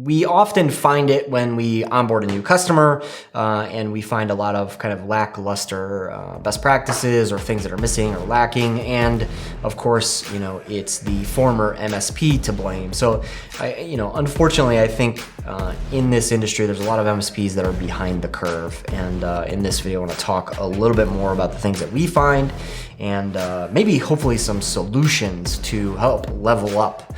we often find it when we onboard a new customer and we find a lot of kind of lackluster best practices or things that are missing or lacking. And of course, it's the former MSP to blame. So, unfortunately, I think in this industry, there's a lot of MSPs that are behind the curve. And in this video, I want to talk a little bit more about the things that we find and maybe hopefully some solutions to help level up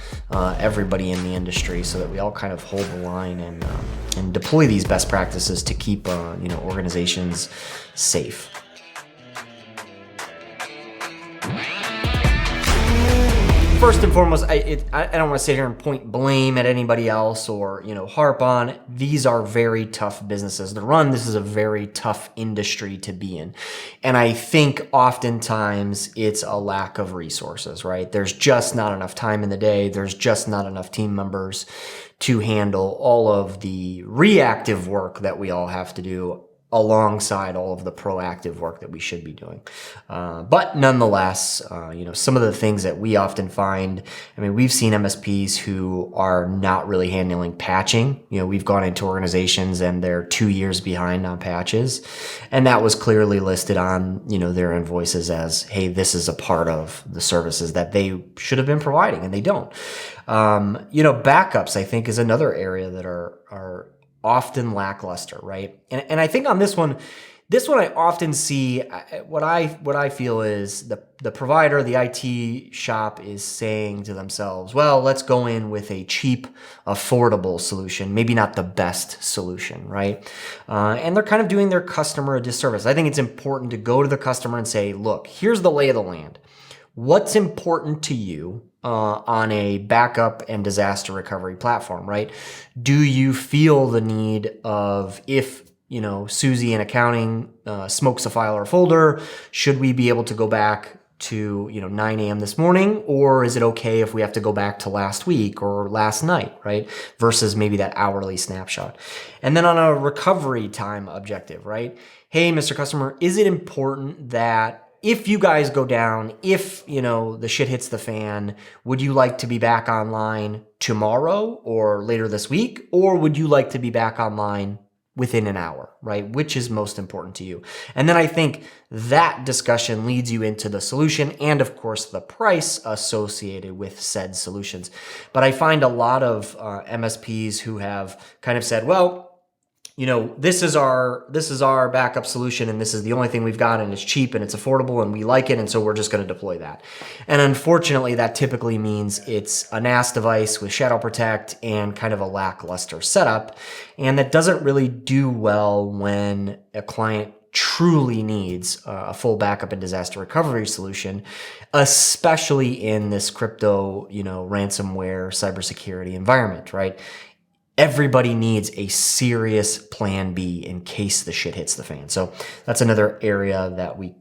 everybody in the industry so that we all kind of hold the line and deploy these best practices to keep organizations safe. First and foremost, I don't want to sit here and point blame at anybody else or harp on. These are very tough businesses to run. This is a very tough industry to be in. And I think oftentimes it's a lack of resources, right? There's just not enough time in the day. There's just not enough team members to handle all of the reactive work that we all have to do alongside all of the proactive work that we should be doing. But nonetheless, some of the things that we often find, we've seen MSPs who are not really handling patching. We've gone into organizations and they're 2 years behind on patches. And that was clearly listed on, their invoices as, hey, this is a part of the services that they should have been providing, and they don't. Backups, I think, is another area that are often lackluster, right? And I think on this one I often see what I feel is the provider, the IT shop is saying to themselves, well, let's go in with a cheap, affordable solution, maybe not the best solution, right? And they're kind of doing their customer a disservice. I think it's important to go to the customer and say, look, here's the lay of the land. What's important to you on a backup and disaster recovery platform, right? Do you feel the need of, if Susie in accounting smokes a file or folder, should we be able to go back to 9 a.m. this morning, or is it okay if we have to go back to last week or last night, right? Versus maybe that hourly snapshot. And then on a recovery time objective, right? Hey, Mr. Customer, is it important that if you guys go down, if, the shit hits the fan, would you like to be back online tomorrow or later this week? Or would you like to be back online within an hour, right? Which is most important to you? And then I think that discussion leads you into the solution and, of course, the price associated with said solutions. But I find a lot of MSPs who have kind of said, well, this is our backup solution, and this is the only thing we've got, and it's cheap and it's affordable and we like it, and so we're just going to deploy that. And unfortunately, that typically means it's a NAS device with Shadow Protect and kind of a lackluster setup, and that doesn't really do well when a client truly needs a full backup and disaster recovery solution, especially in this crypto, ransomware, cybersecurity environment, right? Everybody needs a serious plan B in case the shit hits the fan. So that's another area that we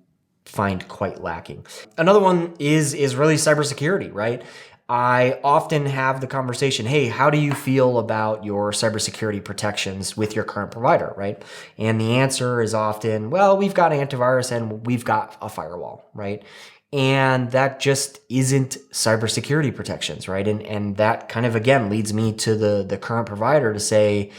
find quite lacking. Another one is really cybersecurity, right? I often have the conversation, hey, how do you feel about your cybersecurity protections with your current provider, right? And the answer is often, well, we've got antivirus and we've got a firewall, right? And that just isn't cybersecurity protections, right? And that kind of, again, leads me to the current provider to say,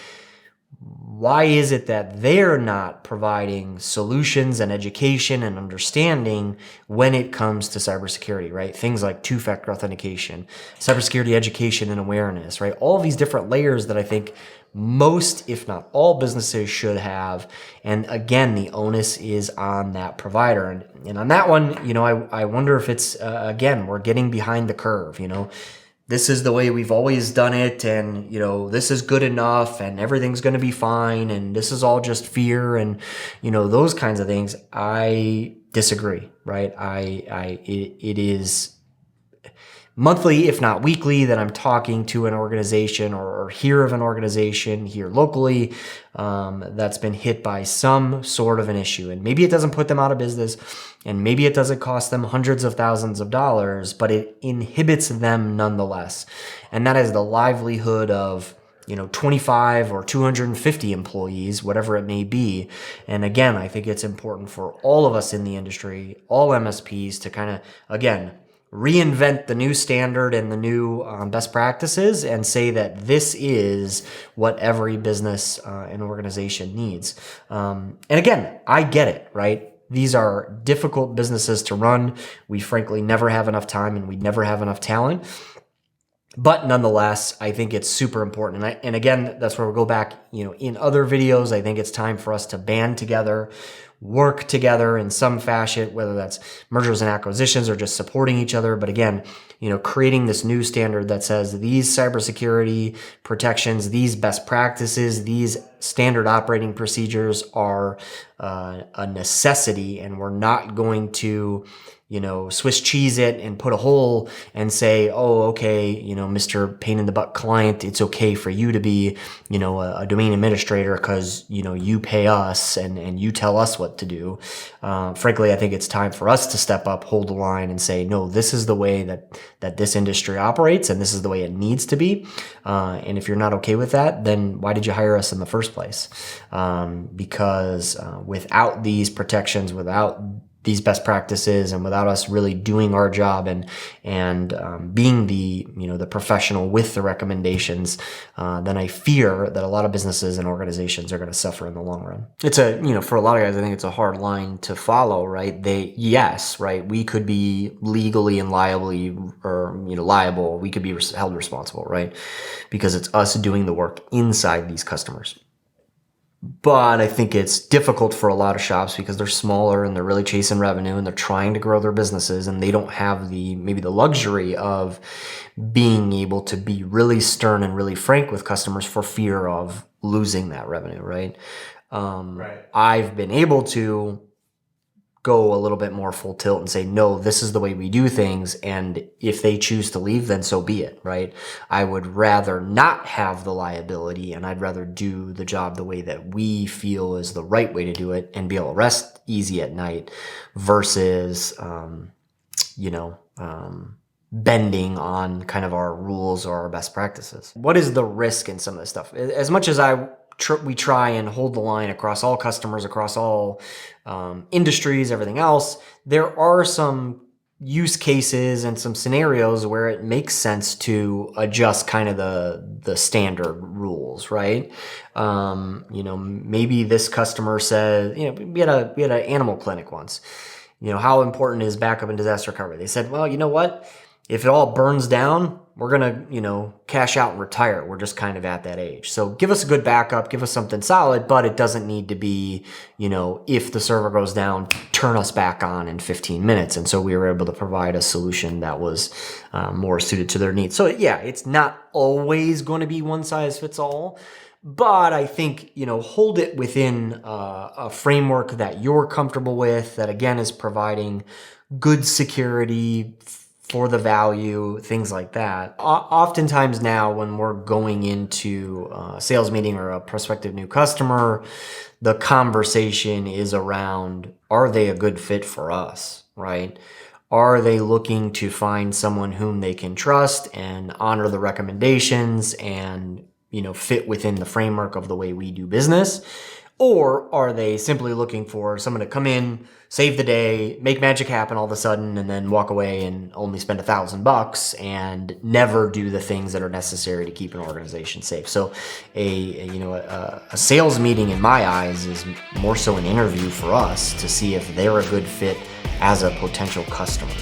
why is it that they're not providing solutions and education and understanding when it comes to cybersecurity, right? Things like two-factor authentication, cybersecurity education and awareness, right? All of these different layers that I think most, if not all, businesses should have. And again, the onus is on that provider. And on that one, I wonder if it's, again, we're getting behind the curve, This is the way we've always done it, and this is good enough, and everything's going to be fine, and this is all just fear, and those kinds of things. I disagree, right? It is monthly, if not weekly, that I'm talking to an organization or hear of an organization here locally that's been hit by some sort of an issue. And maybe it doesn't put them out of business, and maybe it doesn't cost them hundreds of thousands of dollars, but it inhibits them nonetheless. And that is the livelihood of 25 or 250 employees, whatever it may be. And again, I think it's important for all of us in the industry, all MSPs, to kind of, again, reinvent the new standard and the new best practices and say that this is what every business and organization needs. And again, I get it, right? These are difficult businesses to run. We frankly never have enough time and we never have enough talent. But nonetheless, I think it's super important. And again, that's where we'll go back, in other videos. I think it's time for us to band together, work together in some fashion, whether that's mergers and acquisitions or just supporting each other. But again, creating this new standard that says these cybersecurity protections, these best practices, these standard operating procedures are a necessity, and we're not going to Swiss cheese it and put a hole and say, oh, okay, Mr. Pain in the Butt client, it's okay for you to be, a domain administrator because, you pay us and you tell us what to do. Frankly, I think it's time for us to step up, hold the line and say, no, this is the way that this industry operates and this is the way it needs to be. And if you're not okay with that, then why did you hire us in the first place? Because without these protections, without these best practices, and without us really doing our job and being the professional with the recommendations, then I fear that a lot of businesses and organizations are going to suffer in the long run. It's for a lot of guys, I think it's a hard line to follow, right? Right? We could be legally and liable. We could be held responsible, right? Because it's us doing the work inside these customers. But I think it's difficult for a lot of shops because they're smaller and they're really chasing revenue and they're trying to grow their businesses, and they don't have maybe the luxury of being able to be really stern and really frank with customers for fear of losing that revenue, right? Right. I've been able to go a little bit more full tilt and say, no, this is the way we do things. And if they choose to leave, then so be it, right? I would rather not have the liability, and I'd rather do the job the way that we feel is the right way to do it and be able to rest easy at night versus, bending on kind of our rules or our best practices. What is the risk in some of this stuff? As much as we try and hold the line across all customers, across all industries, everything else, there are some use cases and some scenarios where it makes sense to adjust kind of the standard rules, right? Maybe this customer says, we had an animal clinic once. How important is backup and disaster recovery? They said, well, you know what? If it all burns down, we're going to, cash out and retire. We're just kind of at that age. So give us a good backup, give us something solid, but it doesn't need to be, if the server goes down, turn us back on in 15 minutes. And so we were able to provide a solution that was more suited to their needs. So yeah, it's not always going to be one size fits all. But I think, hold it within a framework that you're comfortable with, that again is providing good security for the value, things like that. Oftentimes now when we're going into a sales meeting or a prospective new customer, the conversation is around, are they a good fit for us, right? Are they looking to find someone whom they can trust and honor the recommendations and, fit within the framework of the way we do business? Or are they simply looking for someone to come in, save the day, make magic happen all of a sudden, and then walk away and only spend $1,000 and never do the things that are necessary to keep an organization safe? So a sales meeting in my eyes is more so an interview for us to see if they're a good fit as a potential customer.